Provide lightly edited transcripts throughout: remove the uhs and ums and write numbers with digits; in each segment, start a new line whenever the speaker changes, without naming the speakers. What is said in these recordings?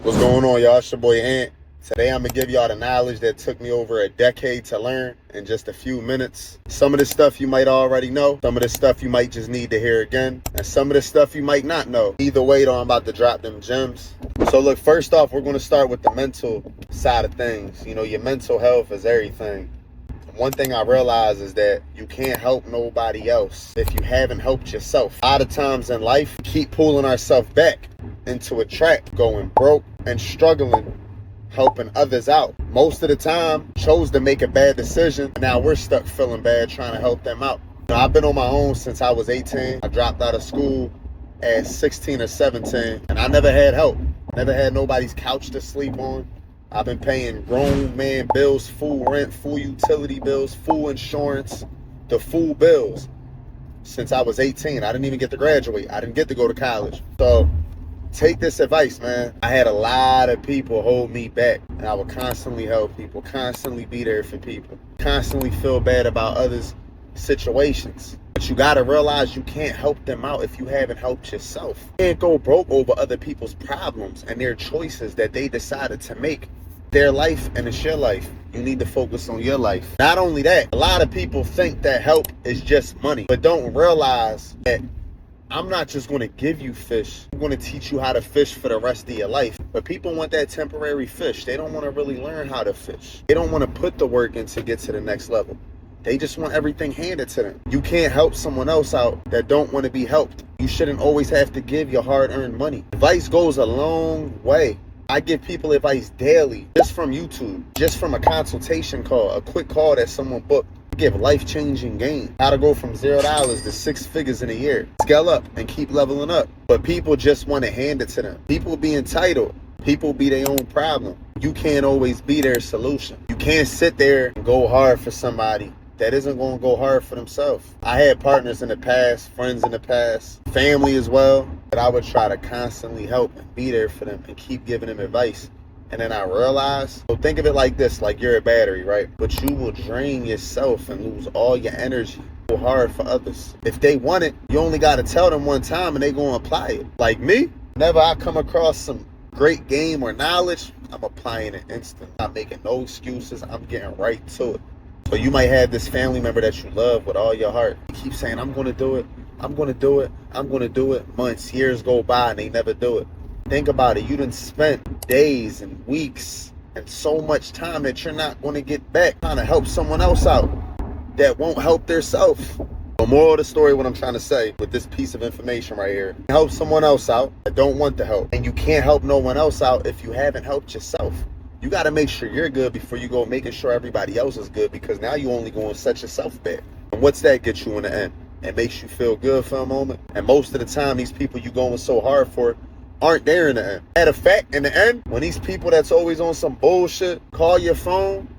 What's going on, y'all? It's your boy Ant. Today I'm gonna give y'all the knowledge that took me over a decade to learn in just a few minutes. Some of this stuff you might already know, some of this stuff you might just need to hear again, and some of this stuff you might not know. Either way though, I'm about to drop them gems. So look, first off, we're gonna start with the mental side of things. You know, your mental health is everything. One thing I realize is that you can't help nobody else if you haven't helped yourself. A lot of times in life, we keep pulling ourselves back into a trap, going broke and struggling, helping others out. Most of the time, chose to make a bad decision. Now we're stuck feeling bad trying to help them out. You know, I've been on my own since I was 18. I dropped out of school at 16 or 17, and I never had help. Never had nobody's couch to sleep on. I've been paying grown man bills, full rent, full utility bills, full insurance, the full bills since I was 18. I didn't even get to graduate. I didn't get to go to college. So take this advice, man. I had a lot of people hold me back, and I would constantly help people, constantly be there for people, constantly feel bad about others' situations. But you gotta realize you can't help them out if you haven't helped yourself. You can't go broke over other people's problems and their choices that they decided to make. Their life and it's your life. You need to focus on your life. Not only that, a lot of people think that help is just money, but don't realize that I'm not just going to give you fish. I'm going to teach you how to fish for the rest of your life. But people want that temporary fish. They don't want to really learn how to fish. They don't want to put the work in to get to the next level. They just want everything handed to them. You can't help someone else out that don't want to be helped. You shouldn't always have to give your hard-earned money. Advice goes a long way. I give people advice daily, just from YouTube, just from a consultation call, a quick call that someone booked. Give life-changing game. How to go from $0 to 6 figures in a year. Scale up and keep leveling up. But people just want to hand it to them. People be entitled. People be their own problem. You can't always be their solution. You can't sit there and go hard for somebody that isn't going to go hard for themselves. I had partners in the past, friends in the past, family as well, that I would try to constantly help and be there for them and keep giving them advice. And then I realized, so think of it like this, like you're a battery, right? But you will drain yourself and lose all your energy. Go hard for others. If they want it, you only got to tell them one time and they going to apply it. Like me, whenever I come across some great game or knowledge, I'm applying it instantly. I'm not making no excuses. I'm getting right to it. So you might have this family member that you love with all your heart. You keep saying, I'm going to do it. I'm going to do it. I'm going to do it. Months, years go by and they never do it. Think about it. You done spent days and weeks and so much time that you're not going to get back trying to help someone else out that won't help theirself. The moral of the story, what I'm trying to say with this piece of information right here, help someone else out that don't want the help. And you can't help no one else out if you haven't helped yourself. You got to make sure you're good before you go making sure everybody else is good, because now you only going to set yourself back. And what's that get you in the end? It makes you feel good for a moment. And most of the time, these people you going so hard for aren't there in the end. Matter of fact, in the end, when these people that's always on some bullshit call your phone,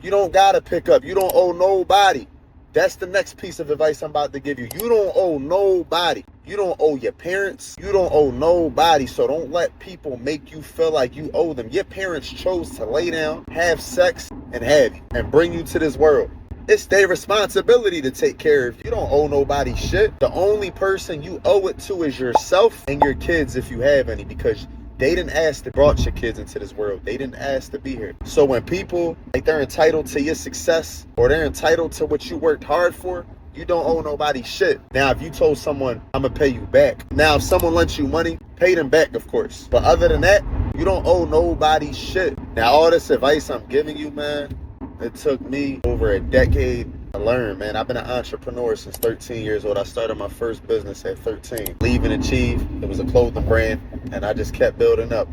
you don't got to pick up. You don't owe nobody. That's the next piece of advice I'm about to give you. You don't owe nobody. You don't owe your parents. You don't owe nobody. So don't let people make you feel like you owe them. Your parents chose to lay down, have sex, and have you, and bring you to this world. It's their responsibility to take care of you. You don't owe nobody shit. The only person you owe it to is yourself and your kids, if you have any, because they didn't ask to brought your kids into this world. They didn't ask to be here. So when people like they're entitled to your success or they're entitled to what you worked hard for, you don't owe nobody shit. Now, if you told someone, I'm gonna pay you back. Now, if someone lends you money, pay them back, of course. But other than that, you don't owe nobody shit. Now, all this advice I'm giving you, man, it took me over a decade to learn, man. I've been an entrepreneur since 13 years old. I started my first business at 13. Leave and Achieve, it was a clothing brand, and I just kept building up.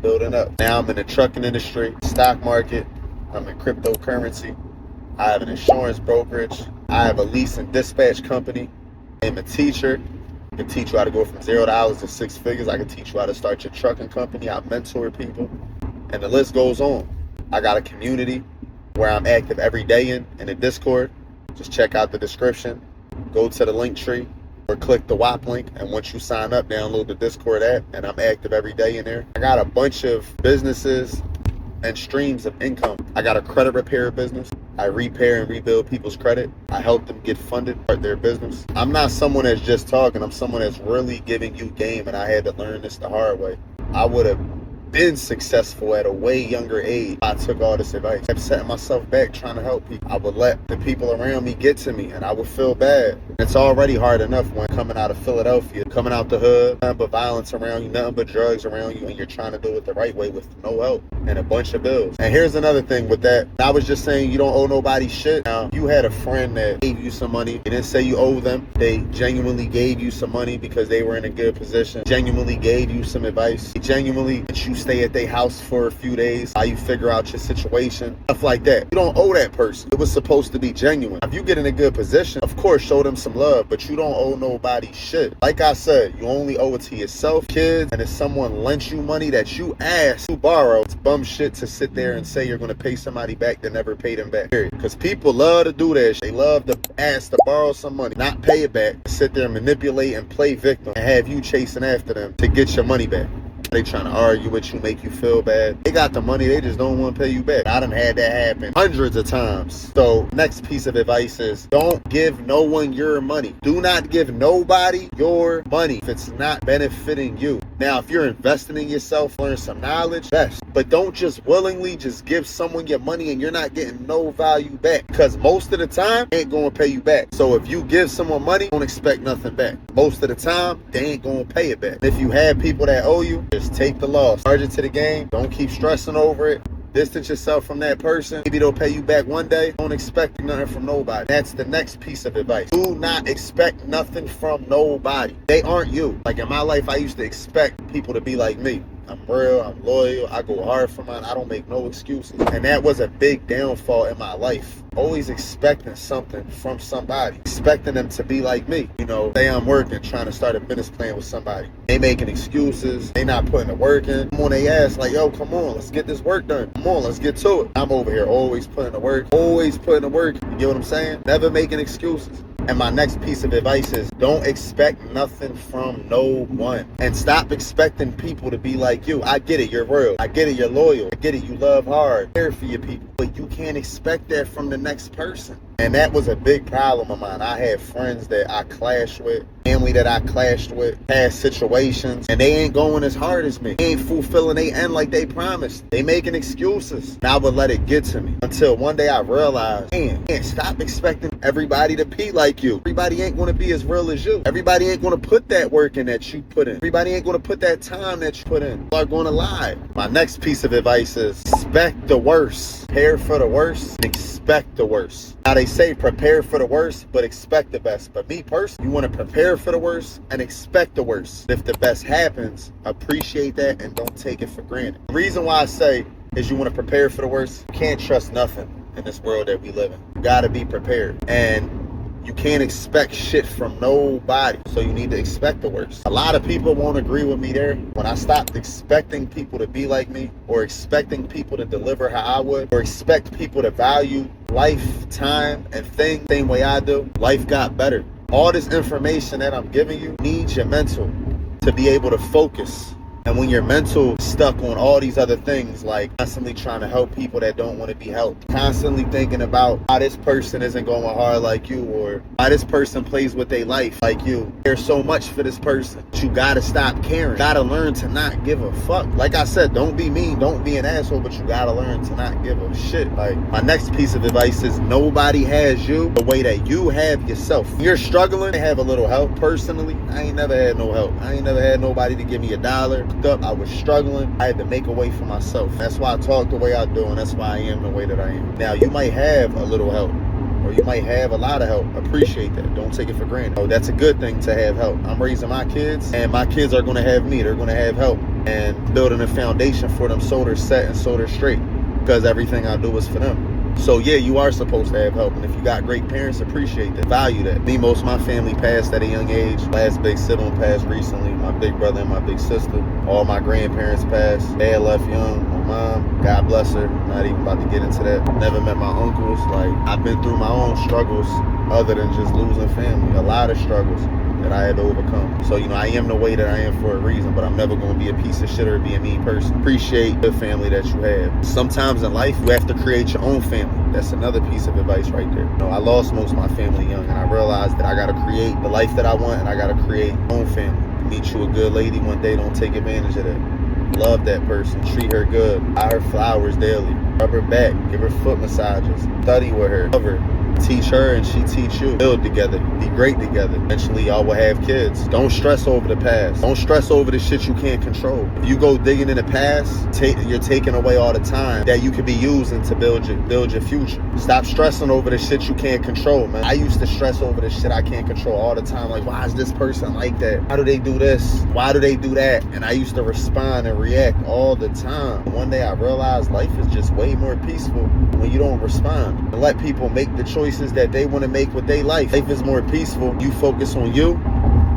Now I'm in the trucking industry, stock market, I'm in cryptocurrency. I have an insurance brokerage. I have a lease and dispatch company. I'm a teacher. I can teach you how to go from $0 to 6 figures. I can teach you how to start your trucking company. I mentor people, and the list goes on. I got a community where I'm active every day in the Discord. Just check out the description, go to the link tree, or click the WAP link, and once you sign up, download the Discord app, and I'm active every day in there. I got a bunch of businesses and streams of income. I got a credit repair business. I repair and rebuild people's credit. I help them get funded for their business. I'm not someone that's just talking. I'm someone that's really giving you game, and I had to learn this the hard way. I would have been successful at a way younger age. I took all this advice. I kept setting myself back trying to help people. I would let the people around me get to me and I would feel bad. It's already hard enough when coming out of Philadelphia, coming out the hood, nothing but violence around you, nothing but drugs around you, and you're trying to do it the right way with no help and a bunch of bills. And here's another thing with that. I was just saying you don't owe nobody shit. Now, you had a friend that gave you some money. They didn't say you owe them. They genuinely gave you some money because they were in a good position. Genuinely gave you some advice. They genuinely let you stay at their house for a few days while you figure out your situation. Stuff like that. You don't owe that person. It was supposed to be genuine. If you get in a good position, of course, show them some love, but you don't owe nobody shit. Like I said, you only owe it to yourself, kids, and if someone lent you money that you asked to borrow, it's bum shit to sit there and say you're going to pay somebody back that never paid them back. Period. Because people love to do that shit. They love to ask to borrow some money, not pay it back, sit there and manipulate and play victim and have you chasing after them to get your money back. They trying to argue with you, make you feel bad. They got the money, they just don't want to pay you back. I done had that happen hundreds of times. So next piece of advice is don't give no one your money. Do not give nobody your money if it's not benefiting you. Now, if you're investing in yourself, learn some knowledge, best. But don't just willingly just give someone your money and you're not getting no value back. Because most of the time, they ain't going to pay you back. So if you give someone money, don't expect nothing back. Most of the time, they ain't going to pay it back. If you have people that owe you, just take the loss. Charge it to the game. Don't keep stressing over it. Distance yourself from that person. Maybe they'll pay you back one day. Don't expect nothing from nobody. That's the next piece of advice. Do not expect nothing from nobody. They aren't you. Like in my life, I used to expect people to be like me. I'm real, I'm loyal, I go hard for mine, I don't make no excuses. And that was a big downfall in my life. Always expecting something from somebody. Expecting them to be like me. You know, say I'm working, trying to start a business plan with somebody. They making excuses, they not putting the work in. I'm on their ass like, yo, come on, let's get this work done. Come on, let's get to it. I'm over here always putting the work, always putting the work. You get what I'm saying? Never making excuses. And my next piece of advice is don't expect nothing from no one. And stop expecting people to be like you. I get it, you're real. I get it, you're loyal. I get it, you love hard. Care for your people. But you can't expect that from the next person. And that was a big problem of mine. I had friends that I clashed with, family that I clashed with, past situations, and they ain't going as hard as me. They ain't fulfilling their end like they promised. They making excuses. And I would let it get to me until one day I realized, man, stop expecting everybody to be like you. Everybody ain't going to be as real as you. Everybody ain't going to put that work in that you put in. Everybody ain't going to put that time that you put in. People are going to lie. My next piece of advice is expect the worst. Prepare for the worst. Expect the worst. Now they say prepare for the worst, but expect the best. But me personally, you want to prepare for the worst and expect the worst. If the best happens, appreciate that and don't take it for granted. The reason why I say is you want to prepare for the worst. You can't trust nothing in this world that we live in. You got to be prepared. And you can't expect shit from nobody. So you need to expect the worst. A lot of people won't agree with me there. When I stopped expecting people to be like me, or expecting people to deliver how I would, or expect people to value life, time, and things the same way I do, life got better. All this information that I'm giving you needs your mental to be able to focus. And when your mental stuck on all these other things, like constantly trying to help people that don't want to be helped, constantly thinking about how this person isn't going hard like you, or how this person plays with their life like you. There's so much for this person. But you gotta stop caring. You gotta learn to not give a fuck. Like I said, don't be mean, don't be an asshole, but you gotta learn to not give a shit. Like, my next piece of advice is nobody has you the way that you have yourself. When you're struggling, I have a little help. Personally, I ain't never had no help. I ain't never had nobody to give me $1. Up, I was struggling. I had to make a way for myself. That's why I talk the way I do, and that's why I am the way that I am. Now, you might have a little help, or you might have a lot of help. Appreciate that. Don't take it for granted. Oh, that's a good thing to have help. I'm raising my kids, and my kids are going to have me. They're going to have help, and building a foundation for them so they're set and so they're straight, because everything I do is for them. So yeah, you are supposed to have help, and if you got great parents, appreciate that, value that. Me, most of my family passed at a young age. Last big sibling passed recently, my big brother and my big sister. All my grandparents passed. Dad left young. My mom, God bless her, not even about to get into that. Never met my uncles. Like, I've been through my own struggles other than just losing family. A lot of struggles that I had to overcome. So, you know, I am the way that I am for a reason, but I'm never going to be a piece of shit or be a mean person. Appreciate the family that you have. Sometimes in life, you have to create your own family. That's another piece of advice right there. You know, I lost most of my family young, and I realized that I got to create the life that I want, and I got to create my own family. Meet you a good lady one day, don't take advantage of that. love that person, treat her good, buy her flowers daily, rub her back, give her foot massages, study with her, love her. Teach her and she teach you. Build together. Be great together. Eventually y'all will have kids. Don't stress over the past. Don't stress over the shit you can't control. If you go digging in the past, you're taking away all the time that you could be using to build your future. Stop stressing over the shit you can't control, man. I used to stress over the shit I can't control all the time. Like, why is this person like that? How do they do this? Why do they do that? And I used to respond and react all the time. One day I realized life is just way more peaceful when you don't respond and let people make the choices that they want to make with their life. Life is more peaceful. You focus on you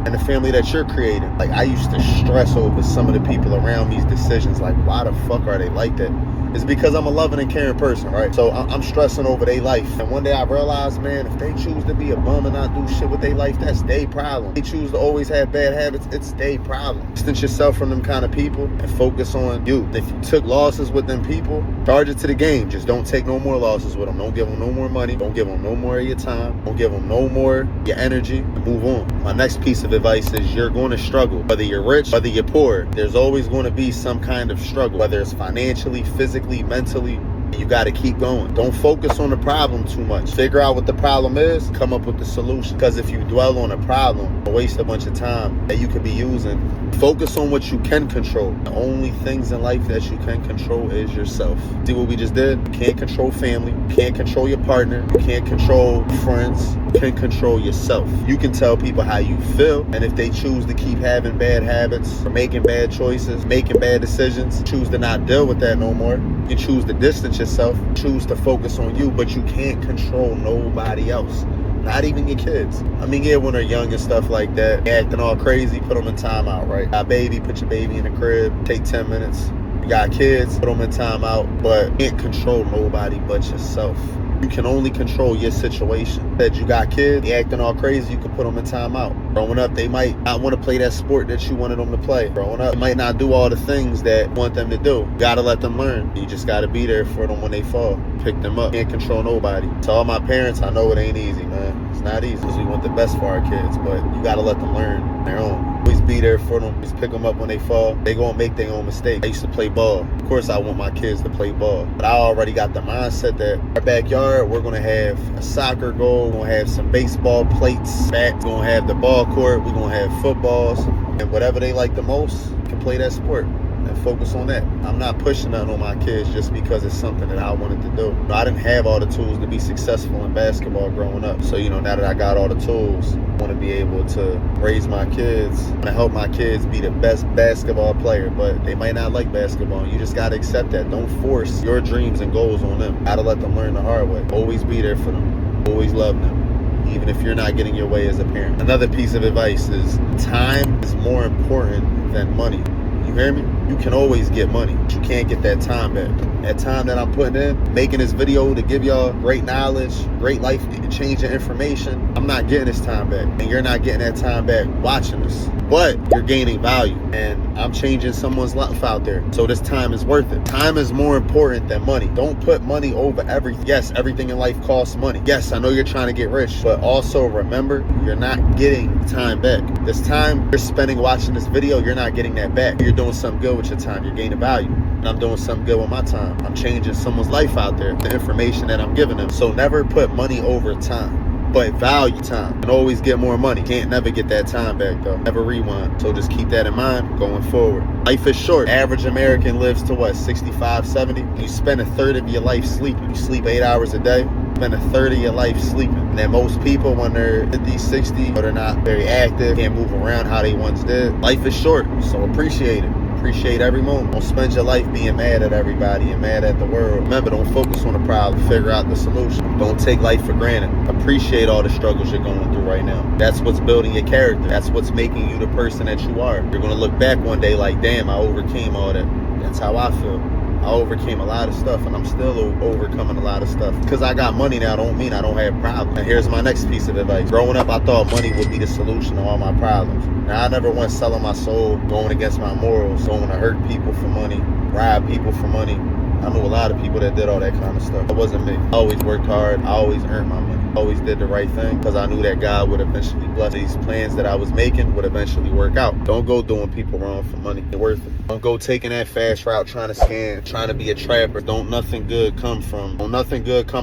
and the family that you're creating. Like, I used to stress over some of the people around me's decisions. Like, why the fuck are they like that? It's because I'm a loving and caring person, right? So I'm stressing over their life. And one day I realized, man, if they choose to be a bum and not do shit with their life, that's their problem. If they choose to always have bad habits, it's their problem. Distance yourself from them kind of people and focus on you. If you took losses with them people, charge it to the game. Just don't take no more losses with them. Don't give them no more money. Don't give them no more of your time. Don't give them no more of your energy. And move on. My next piece of advice is you're going to struggle. Whether you're rich, whether you're poor, there's always going to be some kind of struggle. Whether it's financially, physically, mentally, you got to keep going. Don't focus on the problem too much. Figure out what the problem is, come up with the solution. Because if you dwell on a problem, you waste a bunch of time that you could be using. Focus on what you can control. The only things in life that you can control is yourself. See what we just did? You can't control family. You can't control your partner. You can't control friends. You can control yourself. You can tell people how you feel, and if they choose to keep having bad habits or making bad choices, making bad decisions, choose to not deal with that no more. You can choose to distance yourself, choose to focus on you, but you can't control nobody else. Not even your kids. I mean, yeah, when they're young and stuff like that, acting all crazy, put them in timeout, right? Got a baby, put your baby in the crib, take 10 minutes. You got kids, put them in timeout, but you can't control nobody but yourself. You can only control your situation. That you got kids, they acting all crazy, you can put them in timeout. Growing up, they might not want to play that sport that you wanted them to play. Growing up, they might not do all the things that you want them to do. You gotta let them learn. You just gotta be there for them when they fall. Pick them up. Can't control nobody. To all my parents, I know it ain't easy, man. It's not easy because we want the best for our kids, but you gotta let them learn on their own. Always be there for them. Just pick them up when they fall. They gonna make their own mistakes. I used to play ball. Of course, I want my kids to play ball, but I already got the mindset that our backyard, we're gonna have a soccer goal. We're gonna have some baseball plates, bats. We're gonna have the ball court. We're gonna have footballs, and whatever they like the most, can play that sport and focus on that. I'm not pushing nothing on my kids just because it's something that I wanted to do. I didn't have all the tools to be successful in basketball growing up. So, now that I got all the tools, I want to be able to raise my kids and help my kids be the best basketball player. But they might not like basketball. You just got to accept that. Don't force your dreams and goals on them. Got to let them learn the hard way. Always be there for them. Always love them, even if you're not getting your way as a parent. Another piece of advice is time is more important than money. You hear me? You can always get money, but you can't get that time back. That time that I'm putting in, making this video to give y'all great knowledge, great life changing information, I'm not getting this time back. And you're not getting that time back watching this. But you're gaining value, and I'm changing someone's life out there. So this time is worth it. Time is more important than money. Don't put money over everything. Yes, everything in life costs money. Yes, I know you're trying to get rich, but also remember, you're not getting time back. This time you're spending watching this video, you're not getting that back. You're doing something good with your time. You're gaining value. And I'm doing something good with my time. I'm changing someone's life out there, the information that I'm giving them. So never put money over time, but value time. And always get more money. Can't never get that time back though. Never rewind. So just keep that in mind going forward. Life is short. Average American lives to what, 65, 70? You spend a third of your life sleeping. You sleep 8 hours a day. Spend a third of your life sleeping. And then most people, when they're 50, 60, or they're not very active, can't move around how they once did. Life is short, so appreciate it. Appreciate every moment. Don't spend your life being mad at everybody and mad at the world. Remember, don't focus on the problem. Figure out the solution. Don't take life for granted. Appreciate all the struggles you're going through right now. That's what's building your character. That's what's making you the person that you are. You're going to look back one day like, damn, I overcame all that. That's how I feel. I overcame a lot of stuff, and I'm still overcoming a lot of stuff. Because I got money now don't mean I don't have problems. And here's my next piece of advice. Growing up, I thought money would be the solution to all my problems. Now, I never went selling my soul, going against my morals, going to hurt people for money, rob people for money. I knew a lot of people that did all that kind of stuff. It wasn't me. I always worked hard. I always earned my money. I always did the right thing because I knew that God would eventually blessed. These plans that I was making would eventually work out. Don't go doing people wrong for money. It's worth it. Don't go taking that fast route, trying to scam, trying to be a trapper. Don't nothing good come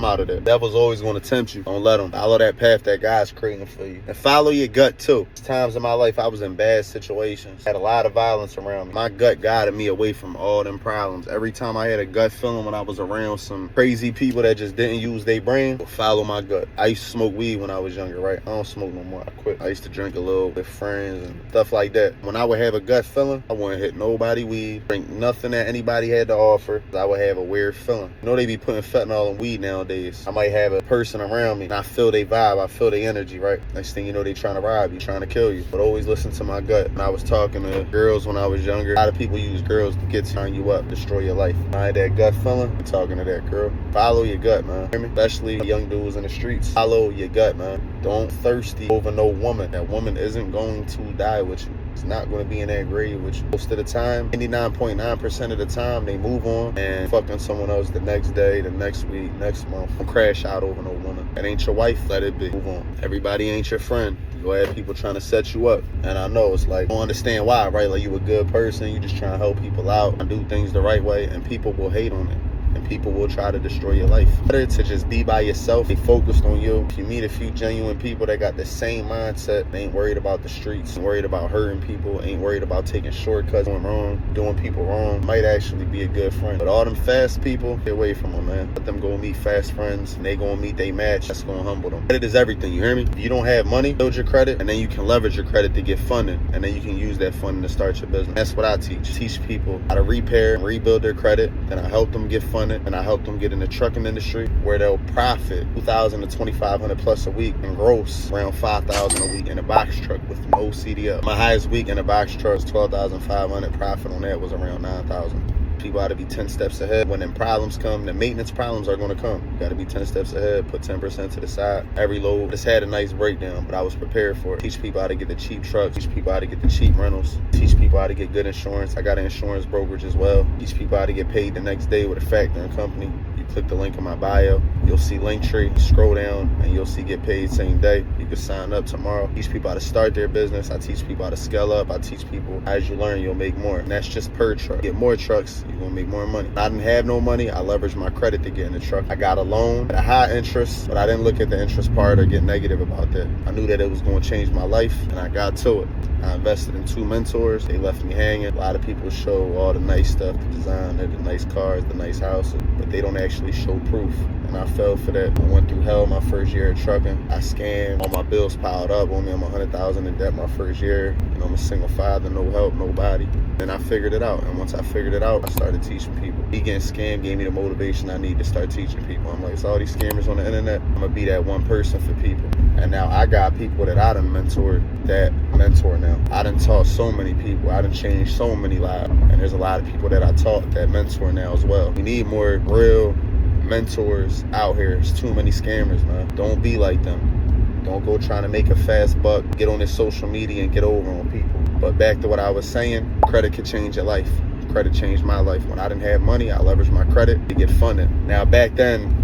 out of that. Devil's always going to tempt you. Don't let him. Follow that path that God's creating for you. And follow your gut too. There's times in my life I was in bad situations. Had a lot of violence around me. My gut guided me away from all them problems. Every time I had a gut feeling when I was around some crazy people that just didn't use their brain, follow my gut. I used to smoke weed when I was younger, right? I don't smoke no more. I quit. I used to drink a little with friends and stuff like that. When I would have a gut feeling, I wouldn't hit nobody weed, drink nothing that anybody had to offer. I would have a weird feeling. You know they be putting fentanyl in weed nowadays. I might have a person around me and I feel their vibe, I feel their energy, right? Next thing you know, they trying to rob you, trying to kill you. But always listen to my gut. When I was talking to girls when I was younger, a lot of people use girls to get turn you up, destroy your life. When I had that gut feeling, I'm talking to that girl. Follow your gut, man. Hear me? Especially young dudes in the streets. Follow your gut, man. Don't thirsty over no woman. That woman isn't going to die with you. It's not going to be in that grave with you. Most of the time, 99.9% of the time, they move on and fucking someone else the next day, the next week, next month. Don't crash out over no woman. That ain't your wife, let it be. Move on. Everybody ain't your friend. You have people trying to set you up. And I know it's like, I don't understand why, right? Like you a good person, you just trying to help people out and do things the right way, and people will hate on it. And people will try to destroy your life. Better to just be by yourself, be focused on you. If you meet a few genuine people that got the same mindset, they ain't worried about the streets, ain't worried about hurting people, ain't worried about taking shortcuts, going wrong, doing people wrong, might actually be a good friend. But all them fast people, get away from them, man. Let them go meet fast friends, and they gonna meet they match. That's gonna humble them. Credit is everything, you hear me? If you don't have money, build your credit, and then you can leverage your credit to get funding, and then you can use that funding to start your business. That's what I teach. Teach people how to repair and rebuild their credit, then I help them get funded, and I help them get in the trucking industry where they'll profit $2,000 to $2,500 plus a week and gross around $5,000 a week in a box truck with no CDL. My highest week in a box truck was $12,500. Profit on that was around $9,000. People ought to be 10 steps ahead. When them problems come, the maintenance problems are going to come. You got to be 10 steps ahead, put 10% to the side. Every load just had a nice breakdown, but I was prepared for it. Teach people how to get the cheap trucks, teach people how to get the cheap rentals, teach people how to get good insurance. I got an insurance brokerage as well. Teach people how to get paid the next day with a factoring company. You click the link in my bio, you'll see Linktree, scroll down, and you'll see get paid same day. You can sign up tomorrow. Teach people how to start their business. I teach people how to scale up. I teach people as you learn, you'll make more. And that's just per truck. Get more trucks, you're gonna make more money. I didn't have no money, I leveraged my credit to get in the truck. I got a loan at a high interest, but I didn't look at the interest part or get negative about that. I knew that it was gonna change my life, and I got to it. I invested in 2 mentors. They left me hanging. A lot of people show all the nice stuff, the design, the nice cars, the nice houses, but they don't actually show proof. And I fell for that. I went through hell my first year of trucking. I scammed. All my bills piled up on me. I'm $100,000 in debt my first year. You know, I'm a single father, no help, nobody. Then I figured it out. And once I figured it out, I started teaching people. Me getting scammed gave me the motivation I need to start teaching people. I'm like, it's all these scammers on the internet. I'm gonna be that one person for people. And now I got people that I done mentored that mentor now. I done taught so many people. I done changed so many lives. And there's a lot of people that I taught that mentor now as well. We need more real mentors out here. There's too many scammers, man. Don't be like them. Don't go trying to make a fast buck, get on this social media and get over on people. But back to what I was saying, credit could change your life. Credit changed my life. When I didn't have money, I leveraged my credit to get funded. Now back then,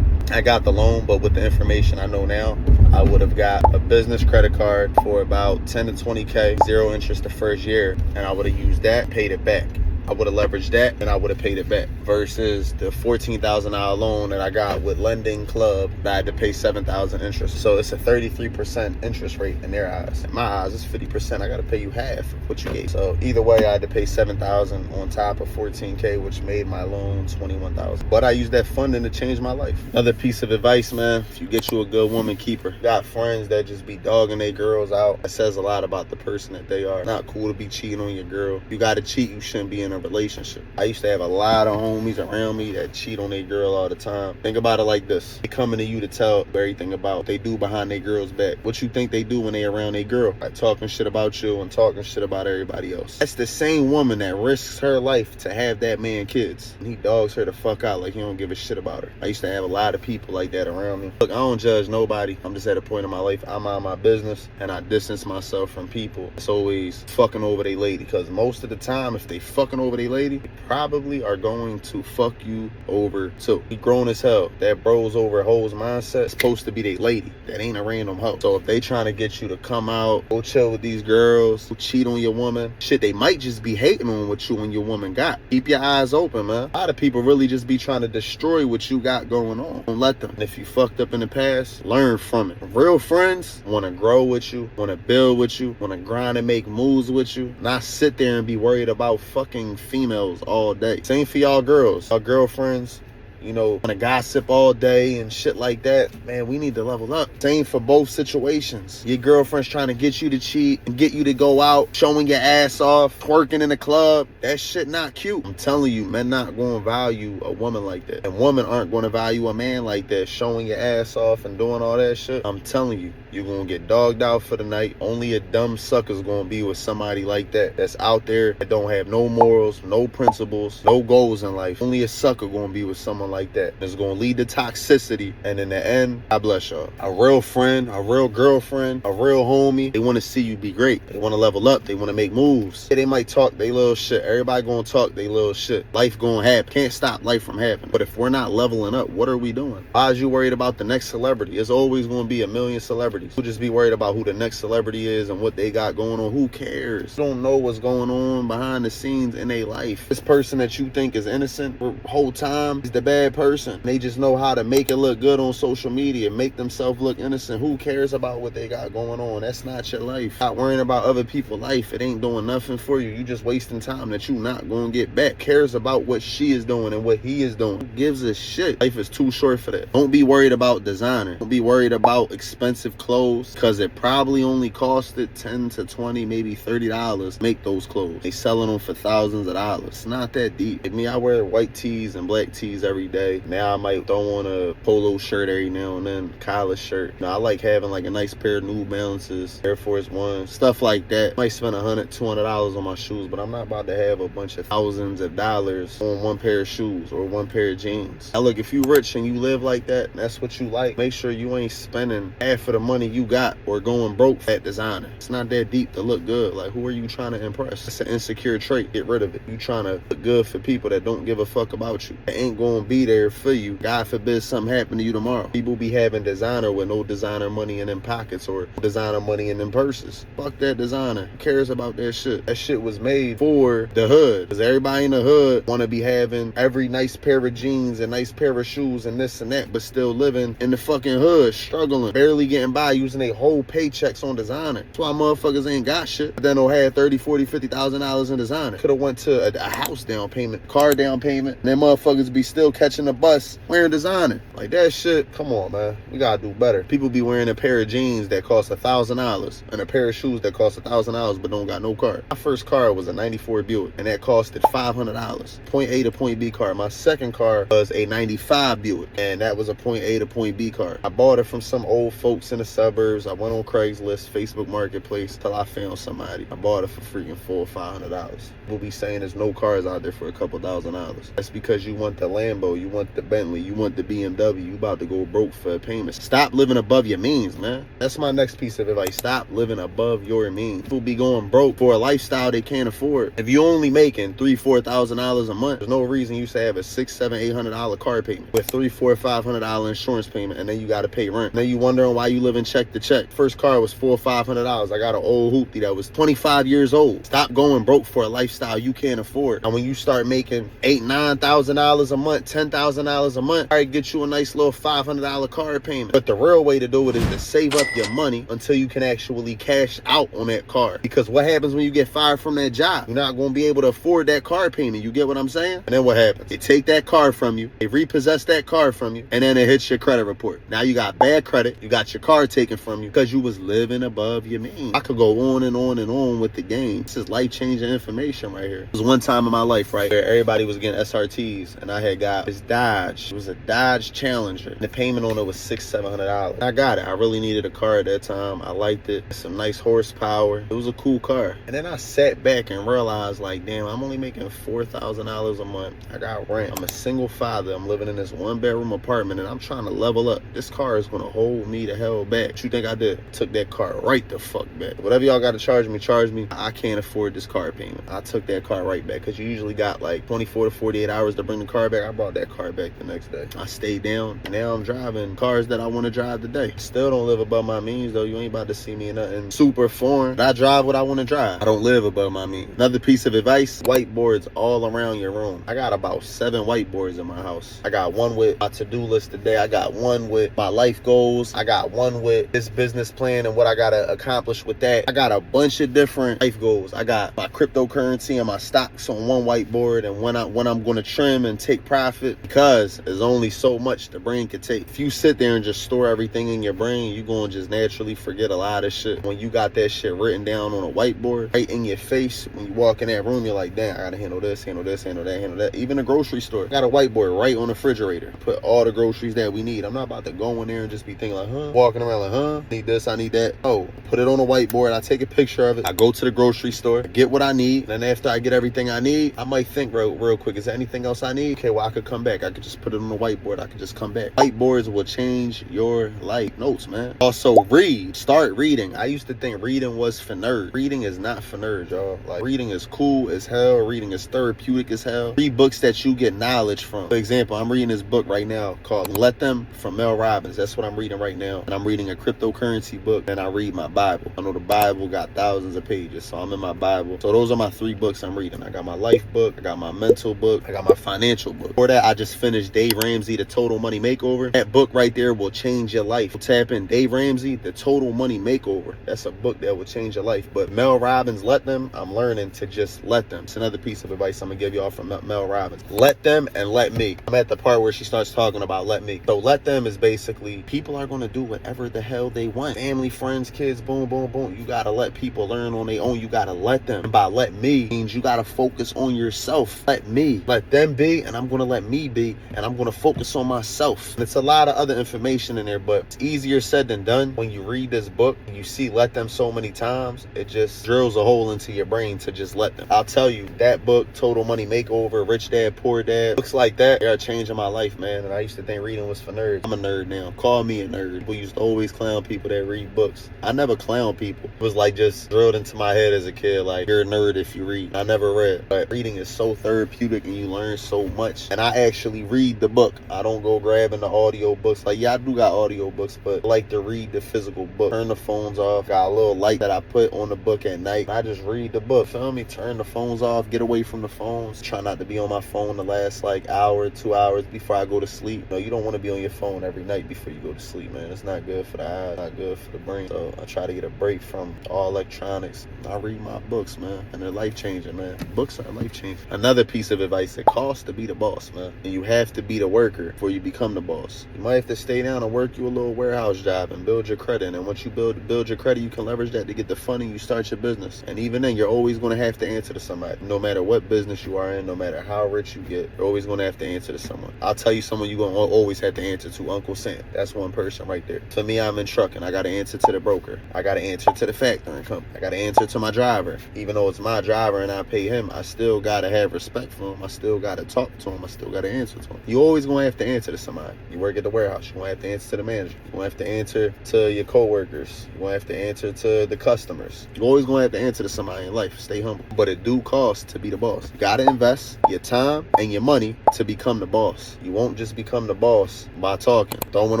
I got the loan, but with the information I know now, I would have got a business credit card for about 10 to 20K, 0 interest the first year, and I would have used that, paid it back. I would have leveraged that and I would have paid it back versus the $14,000 loan that I got with Lending Club that I had to pay $7,000 interest. So it's a 33% interest rate in their eyes. In my eyes, it's 50%. I got to pay you half of what you gave. So either way, I had to pay $7,000 on top of $14K, which made my loan $21,000. But I used that funding to change my life. Another piece of advice, man, if you get you a good woman, keep her. Got friends that just be dogging their girls out. That says a lot about the person that they are. Not cool to be cheating on your girl. You got to cheat, you shouldn't be in a relationship. I used to have a lot of homies around me that cheat on their girl all the time. Think about it like this. They coming to you to tell everything about what they do behind their girl's back. What you think they do when they around their girl? Like talking shit about you and talking shit about everybody else. That's the same woman that risks her life to have that man kids. And he dogs her the fuck out like he don't give a shit about her. I used to have a lot of people like that around me. Look, I don't judge nobody. I'm just at a point in my life, I mind my business and I distance myself from people. It's always fucking over their lady, because most of the time, if they fucking over over their lady, they probably are going to fuck you over too. He grown as hell. That bros over hoes mindset is supposed to be their lady. That ain't a random hoe. So if they trying to get you to come out, go chill with these girls, who cheat on your woman, shit, they might just be hating on what you and your woman got. Keep your eyes open, man. A lot of people really just be trying to destroy what you got going on. Don't let them. And if you fucked up in the past, learn from it. Real friends want to grow with you, want to build with you, want to grind and make moves with you, not sit there and be worried about fucking females all day. Same for y'all girls. Y'all girlfriends, you know, want to gossip all day and shit like that. Man, we need to level up. Same for both situations. Your girlfriend's trying to get you to cheat and get you to go out, showing your ass off, twerking in the club. That shit not cute. I'm telling you, men not going to value a woman like that. And women aren't going to value a man like that, showing your ass off and doing all that shit. I'm telling you, you're going to get dogged out for the night. Only a dumb sucker's going to be with somebody like that, that's out there, that don't have no morals, no principles, no goals in life. Only a sucker going to be with someone like that. It's going to lead to toxicity. And in the end, God bless y'all. A real friend, a real girlfriend, a real homie, they want to see you be great. They want to level up. They want to make moves. Yeah, they might talk they little shit. Everybody going to talk they little shit. Life going to happen. Can't stop life from happening. But if we're not leveling up, what are we doing? Why is you worried about the next celebrity? It's always going to be a million celebrities. We'll just be worried about who the next celebrity is and what they got going on. Who cares? You don't know what's going on behind the scenes in their life. This person that you think is innocent the whole time is the bad person. They just know how to make it look good on social media, make themselves look innocent. Who cares about what they got going on? That's not your life. Not worrying about other people's life. It ain't doing nothing for you. You just wasting time that you not going to get back. Cares about what she is doing and what he is doing. Who gives a shit? Life is too short for that. Don't be worried about designer. Don't be worried about expensive clothes, because it probably only costed $10 to $20, maybe $30 to make those clothes. They selling them for thousands of dollars. It's not that deep. Like me, I wear white tees and black tees every day. Now I might throw on a polo shirt every now and then, collar shirt. You know, I like having like a nice pair of New Balances, Air Force One, stuff like that. Might spend $100, $200 on my shoes, but I'm not about to have a bunch of thousands of dollars on one pair of shoes or one pair of jeans. Now look, if you rich and you live like that, and that's what you like, make sure you ain't spending half of the money you got or going broke at designer. It's not that deep to look good. Like, who are you trying to impress? It's an insecure trait. Get rid of it. You trying to look good for people that don't give a fuck about you. They ain't gonna be there for you. God forbid something happen to you tomorrow. People be having designer with no designer money in them pockets or designer money in them purses. Fuck that designer. Who cares about that shit? That shit was made for the hood. Because everybody in the hood want to be having every nice pair of jeans and nice pair of shoes and this and that, but still living in the fucking hood, struggling, barely getting by, using their whole paychecks on designer. That's why motherfuckers ain't got shit. But then they'll have $30,000, $40,000, $50,000 in designer. Could have went to a house down payment, car down payment, and then motherfuckers be still catching the bus wearing designer. Like that shit, come on, man. We gotta do better. People be wearing a pair of jeans that cost $1,000 and a pair of shoes that cost $1,000 but don't got no car. My first car was a 94 Buick and that costed $500. Point A to point B car. My second car was a 95 Buick and that was a point A to point B car. I bought it from some old folks in the suburbs. I went on Craigslist, Facebook Marketplace till I found somebody. I bought it for freaking $400 or $500. We'll be saying there's no cars out there for a couple $1,000s. That's because you want the Lambo, you want the Bentley, you want the BMW. You about to go broke for a payment. Stop living above your means, man. That's my next piece of advice. Stop living above your means. People be going broke for a lifestyle they can't afford. If you only making $3,000, $4,000 a month, there's no reason you should have a $600, $700, $800 car payment with $300, $400, $500 insurance payment, and then you got to pay rent. Then you wondering why you living check to check. First car was $400 or $500. I got an old hoopty that was 25 years old. Stop going broke for a lifestyle you can't afford. And when you start making $8,000, $9,000 a month, $10,000 a month, all right, get you a nice little $500 car payment. But the real way to do it is to save up your money until you can actually cash out on that car. Because what happens when you get fired from that job? You're not going to be able to afford that car payment. You get what I'm saying? And then what happens? They take that car from you, they repossess that car from you, and then it hits your credit report. Now you got bad credit, you got your car taken from you because you was living above your means. I could go on and on and on with the game. This is life-changing information right here. There was one time in my life, right, where everybody was getting SRTs, and I had got It's Dodge. It was a Dodge Challenger. The payment on it was $600-700. I got it. I really needed a car at that time. I liked it. Some nice horsepower. It was a cool car. And then I sat back and realized, like, damn, I'm only making $4,000 a month. I got rent. I'm a single father. I'm living in this 1-bedroom apartment, and I'm trying to level up. This car is gonna hold me the hell back. What you think I did? Took that car right the fuck back. Whatever y'all got to charge me. I can't afford this car payment. I took that car right back, because you usually got like 24 to 48 hours to bring the car back. I brought that car back the next day. I stayed down, and now I'm driving cars that I want to drive today. Still don't live above my means, though. You ain't about to see me in nothing super foreign. But I drive what I want to drive. I don't live above my means. Another piece of advice: whiteboards all around your room. I got about 7 whiteboards in my house. I got one with my to-do list today. I got one with my life goals. I got one with this business plan and what I gotta accomplish with that. I got a bunch of different life goals. I got my cryptocurrency and my stocks on one whiteboard, and when I'm going to trim and take profit, because there's only so much the brain can take. If you sit there and just store everything in your brain, you're going to just naturally forget a lot of shit. When you got that shit written down on a whiteboard right in your face, when you walk in that room, you're like, damn, I gotta handle this, handle this, handle that, handle that. Even a grocery store, I got a whiteboard right on the refrigerator. Put all the groceries that we need. I'm not about to go in there and just be thinking like, walking around like, need this, I need that. Oh, put it on a whiteboard. I take a picture of it. I go to the grocery store, get what I need. And then after I get everything I need, I might think real quick, is there anything else I need? Okay, well, I could come back. I could just put it on the whiteboard. I could just come back. Whiteboards will change your life. Notes, man. Also, read. Start reading. I used to think reading was for nerds. Reading is not for nerds, y'all. Like, reading is cool as hell. Reading is therapeutic as hell. Read books that you get knowledge from. For example, I'm reading this book right now called Let Them from Mel Robbins. That's what I'm reading right now. And I'm reading a cryptocurrency book, and I read my Bible. I know the Bible got thousands of pages, so I'm in my Bible. So those are my 3 books I'm reading. I got my life book, I got my mental book, I got my financial book. For that, I just finished Dave Ramsey, The Total Money Makeover. That book right there will change your life. Tap in Dave Ramsey, The Total Money Makeover. That's a book that will change your life. But Mel Robbins, Let Them, I'm learning to just let them. It's another piece of advice I'm gonna give y'all from Mel Robbins. Let them and let me. I'm at the part where she starts talking about let me. So let them is basically, people are gonna do whatever the hell they want. Family, friends, kids, boom, boom, boom. You gotta let people learn on their own. You gotta let them. And by let me means you gotta focus on yourself. Let me. Let them be, and I'm gonna let me be, and I'm gonna focus on myself. And it's a lot of other information in there, but it's easier said than done. When you read this book and you see let them so many times, it just drills a hole into your brain to just let them. I'll tell you, that book, Total Money Makeover, Rich Dad, Poor Dad, books like that, they're changing my life, man. And I used to think reading was for nerds. I'm a nerd now. Call me a nerd. We used to always clown people that read books. I never clown people. It was like just drilled into my head as a kid, like, you're a nerd if you read. I never read, but reading is so therapeutic and you learn so much. And I actually read the book. I don't go grabbing the audio books. Like, yeah, I do got audio books, but I like to read the physical book. Turn the phones off. Got a little light that I put on the book at night. I just read the book. Feel me? Turn the phones off. Get away from the phones. Try not to be on my phone the last like hour, 2 hours before I go to sleep. You know, you don't want to be on your phone every night before you go to sleep, man. It's not good for the eyes, not good for the brain. So I try to get a break from all electronics. I read my books, man, and they're life-changing, man. Books are life-changing. Another piece of advice: it costs to be the boss, man. And you have to be the worker before you become the boss. You might have to stay down and work you a little warehouse job and build your credit. And once you build your credit, you can leverage that to get the funding. You start your business. And even then, you're always going to have to answer to somebody. No matter what business you are in, no matter how rich you get, you're always going to have to answer to someone. I'll tell you someone you're going to always have to answer to: Uncle Sam. That's one person right there. For me, I'm in trucking. I got to answer to the broker. I got to answer to the factoring company. I got to answer to my driver. Even though it's my driver and I pay him, I still got to have respect for him. I still got to talk to him. I still got to answer to him. You always going to have to answer to somebody. You work at the warehouse, you're going to have to answer to the manager. You're going to have to answer to your coworkers. You're going to have to answer to the customers. You're always going to have to answer to somebody in life. Stay humble. But it do cost to be the boss. You got to invest your time and your money to become the boss. You won't just become the boss by talking, throwing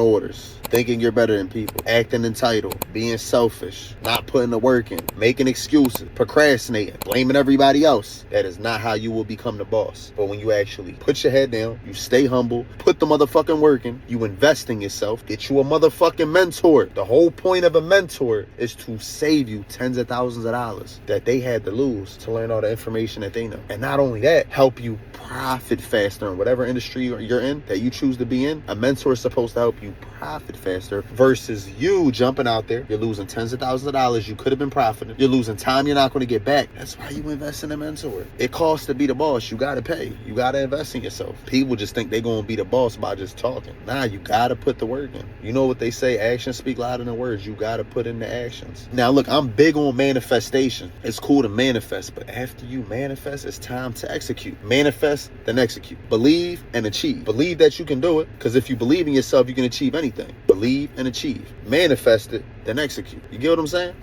orders, thinking you're better than people, acting entitled, being selfish, not putting the work in, making excuses, procrastinating, blaming everybody else. That is not how you will become the boss. But when you actually put your head down, you stay humble, put the motherfucking work in, you invest in yourself, get you a motherfucking mentor. The whole point of a mentor is to save you tens of thousands of dollars that they had to lose to learn all the information that they know. And not only that, help you profit faster in whatever industry you're in that you choose to be in. A mentor is supposed to help you profit faster versus you jumping out there. You're losing tens of thousands of dollars you could have been profiting. You're losing time you're not going to get back. That's why you invest in a mentor. It costs to be the boss. You got to pay. You got to invest in yourself. People just think they're going to be the boss by just talking. Nah, you got to put the work in. You know what they say, actions speak louder than words. You got to put in the actions. Now, look, I'm big on manifestation. It's cool to manifest, but after you manifest, it's time to execute. Manifest, then execute. Believe and achieve. Believe that you can do it, because if you believe in yourself, you can achieve anything. Believe and achieve. Manifest it, then execute. You get what I'm saying?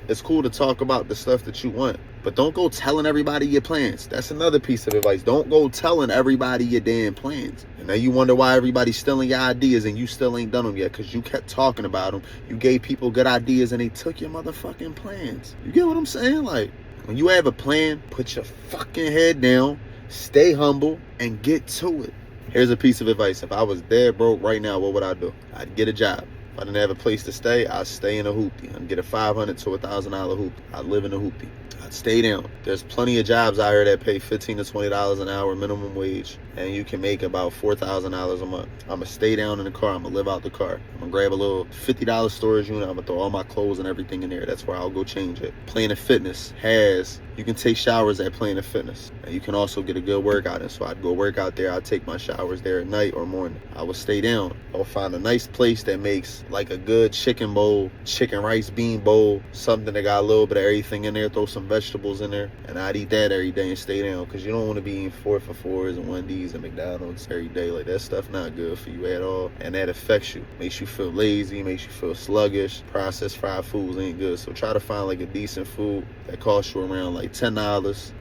It's cool to talk about the stuff that you want, but don't go telling everybody your plans. That's another piece of advice. Don't go telling everybody your damn plans. And now you wonder why everybody's stealing your ideas and you still ain't done them yet, because you kept talking about them. You gave people good ideas and they took your motherfucking plans. You get what I'm saying? Like, when you have a plan, put your fucking head down, stay humble, and get to it. Here's a piece of advice. If I was dead broke right now, what would I do? I'd get a job. If I didn't have a place to stay, I'd stay in a hoopty. I'd get a $500 to $1,000 hoopty. I'd live in a hoopty. I'd stay down. There's plenty of jobs out here that pay $15 to $20 an hour minimum wage, and you can make about $4,000 a month. I'm gonna stay down in the car. I'm gonna live out the car. I'm gonna grab a little $50 storage unit. I'm gonna throw all my clothes and everything in there. That's where I'll go change it. Planet Fitness you can take showers at Planet Fitness, and you can also get a good workout in. So I'd go work out there. I'd take my showers there at night or morning. I would stay down. I would find a nice place that makes like a good chicken bowl, chicken rice bean bowl, something that got a little bit of everything in there. Throw some vegetables in there, and I'd eat that every day and stay down, because you don't want to be eating 4 for $4s and Wendy's and McDonald's every day. Like, that stuff not good for you at all, and that affects you. Makes you feel lazy, makes you feel sluggish. Processed fried foods ain't good. So try to find like a decent food that costs you around like $10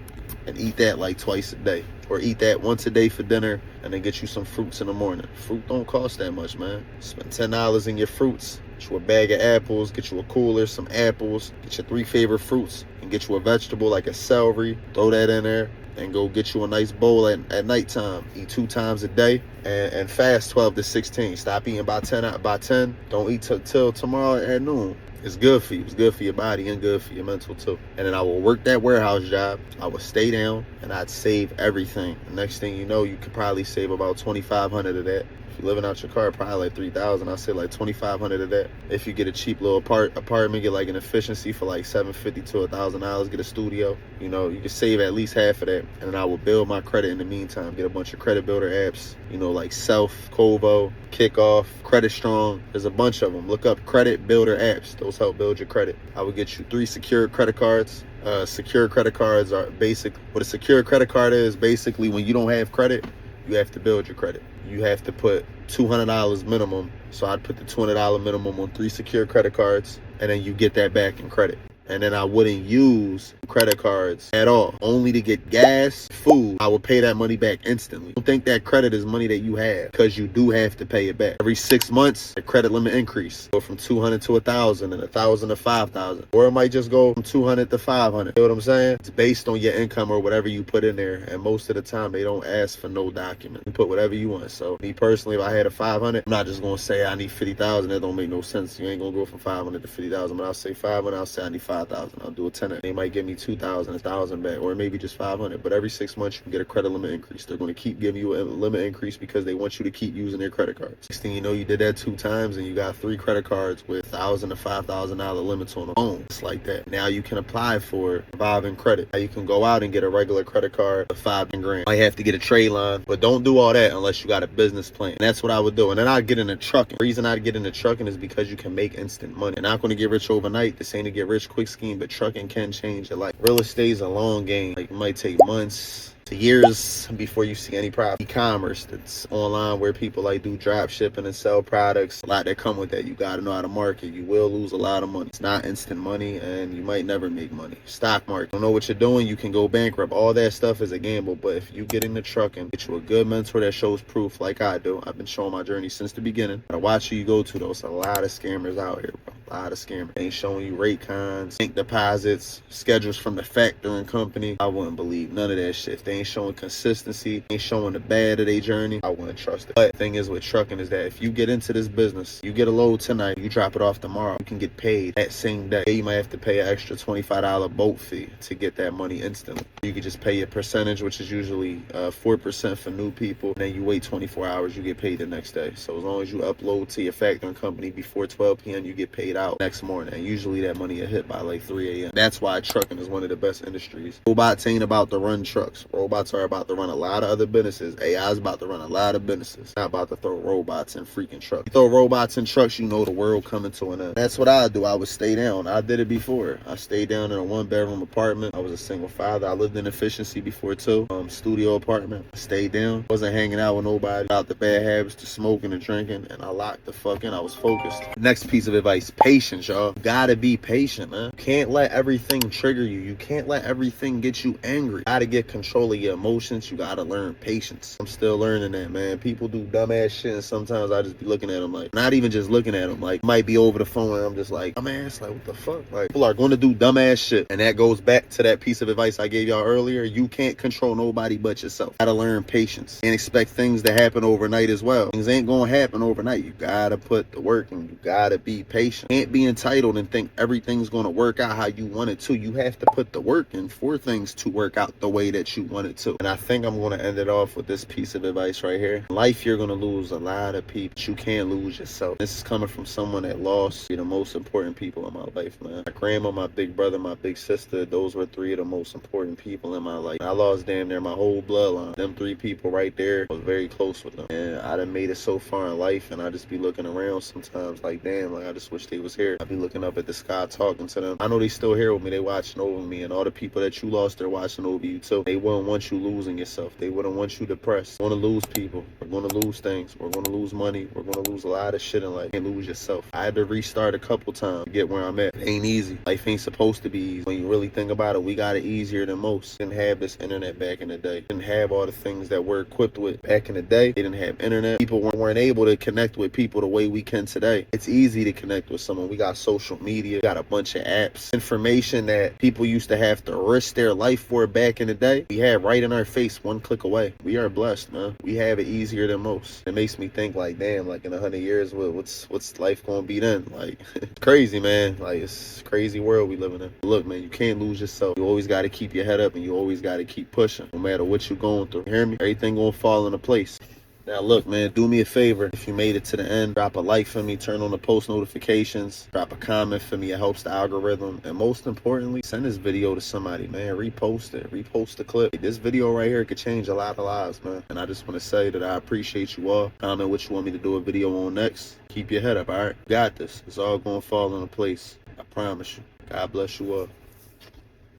and eat that like twice a day, or eat that once a day for dinner, and then get you some fruits in the morning. Fruit don't cost that much, man. Spend $10 in your fruits. Get you a bag of apples, get you a cooler, some apples, get your 3 favorite fruits, and get you a vegetable like a celery. Throw that in there, and go get you a nice bowl at nighttime. Eat 2 times a day, and fast 12 to 16. Stop eating by 10. Don't eat till tomorrow at noon. It's good for you. It's good for your body and good for your mental too. And then I will work that warehouse job. I would stay down, and I'd save everything. The next thing you know, you could probably save about $2,500 of that. If you're living out your car, probably like $3,000. I say like $2,500 of that. If you get a cheap little apartment, get like an efficiency for like $750 to $1,000, get a studio, you know, you can save at least half of that. And then I will build my credit in the meantime. Get a bunch of credit builder apps, you know, like Self, Kovo, Kickoff, Credit Strong. There's a bunch of them. Look up credit builder apps. Those help build your credit. I would get you 3 secure credit cards. Secure credit cards are basic. What a secure credit card is, basically when you don't have credit, you have to build your credit. You have to put $200 minimum. So I'd put the $200 minimum on 3 secure credit cards, and then you get that back in credit. And then I wouldn't use credit cards at all, only to get gas, food. I would pay that money back instantly. Don't think that credit is money that you have, because you do have to pay it back. Every 6 months, the credit limit increase. Go from $200 to $1,000, and $1,000 to $5,000. Or it might just go from $200 to $500. You know what I'm saying? It's based on your income or whatever you put in there. And most of the time, they don't ask for no document. You put whatever you want. So me personally, if I had a $500, I'm not just going to say I need $50,000. That don't make no sense. You ain't going to go from $500 to $50,000. But I'll say $500, I'll say I need $5,000. I'll do a 10. They might give me $2,000, $1,000 back, or maybe just $500. But every 6 months, you can get a credit limit increase. They're going to keep giving you a limit increase because they want you to keep using their credit cards. Next thing you know, you did that 2 times, and you got 3 credit cards with $1,000 to $5,000 limits on them. Boom. It's like that. Now you can apply for revolving credit. Now you can go out and get a regular credit card for $5,000. Might have to get a trade line, but don't do all that unless you got a business plan. And that's what I would do. And then I'd get into trucking. The reason I'd get into trucking is because you can make instant money. You're not going to get rich overnight. This ain't a get rich quick scheme, but trucking can change your life. Real estate is a long game. Like, it might take months to years before you see any profit. E-commerce, that's online where people like do drop shipping and sell products. A lot that come with that. You got to know how to market. You will lose a lot of money. It's not instant money, and you might never make money. Stock market, don't know what you're doing, you can go bankrupt. All that stuff is a gamble. But if you get into trucking, get you a good mentor that shows proof like I do. I've been showing my journey since the beginning. Gotta watch who you go to, though. There's a lot of scammers out here, bro. A lot of scammers. They ain't showing you rate cons, bank deposits, schedules from the factoring company. I wouldn't believe none of that shit. If they ain't showing consistency, ain't showing the bad of their journey, I wouldn't trust it. But the thing is with trucking is that if you get into this business, you get a load tonight, you drop it off tomorrow, you can get paid that same day. You might have to pay an extra $25 boat fee to get that money instantly. You could just pay your percentage, which is usually 4% for new people. And then you wait 24 hours, you get paid the next day. So as long as you upload to your factoring company before 12 p.m., you get paid out next morning. And usually that money will hit by like 3 a.m. That's why trucking is one of the best industries. Robots ain't about to run trucks. Robots are about to run a lot of other businesses. AI is about to run a lot of businesses. Not about to throw robots in freaking trucks. You throw robots in trucks, you know the world coming to an end. That's what I do. I would stay down. I did it before. I stayed down in a 1-bedroom apartment. I was a single father. I lived in efficiency before too. Studio apartment. Stayed down. Wasn't hanging out with nobody. Out the bad habits to smoking and drinking. And I locked the fuck in. I was focused. Next piece of advice. Patience, y'all. Gotta be patient, man. You can't let everything trigger you. You can't let everything get you angry. You gotta get control of your emotions. You gotta learn patience. I'm still learning that, man. People do dumbass shit and sometimes I just be looking at them like, not even just looking at them, like might be over the phone and I'm just like, dumbass, like what the fuck? Like people are going to do dumbass shit. And that goes back to that piece of advice I gave y'all earlier. You can't control nobody but yourself. You gotta learn patience and expect things to happen overnight as well. Things ain't gonna happen overnight. You gotta put the work and you gotta be patient. You can't be entitled and think everything's gonna work out how you want it to. You have to put the work in for things to work out the way that you want it to. And I think I'm gonna end it off with this piece of advice right here. In life, you're gonna lose a lot of people. You can't lose yourself. This is coming from someone that lost the most important people in my life, man. My grandma, my big brother, my big sister, those were 3 of the most important people in my life. I lost damn near my whole bloodline. Them 3 people right there, I was very close with them. And I done made it so far in life and I just be looking around sometimes like, damn, like I just wish they was here. I be looking up at the sky talking to them. I know they still here with me. They watching over me, and all the people that you lost, they're watching over you too. They wouldn't want you losing yourself. They wouldn't want you depressed. We're gonna lose people. We're gonna lose things. We're gonna lose money. We're gonna lose a lot of shit in life. You can't lose yourself. I had to restart a couple times to get where I'm at. It ain't easy. Life ain't supposed to be easy. When you really think about it, we got it easier than most. Didn't have this internet back in the day. Didn't have all the things that we're equipped with back in the day. They didn't have internet. People weren't able to connect with people the way we can today. It's easy to connect with someone. We got social media. We got a bunch of apps. Information that people used to have to risk their life for back in the day, we have right in our face, one click away. We are blessed, man. We have it easier than most. It makes me think like, damn, like in 100 years, what's life gonna be then? Like, it's crazy, man. Like, it's a crazy world we living in. Look, man, you can't lose yourself. You always got to keep your head up and you always got to keep pushing. No matter what you're going through. You hear me? Everything gonna fall into place. Now look, man, do me a favor. If you made it to the end, drop a like for me, turn on the post notifications, drop a comment for me. It helps the algorithm. And most importantly, send this video to somebody, man. Repost it. Repost the clip. This video right here could change a lot of lives, man. And I just want to say that I appreciate you all. Comment what you want me to do a video on next. Keep your head up, all right? Got this. It's all going to fall into place. I promise you. God bless you all.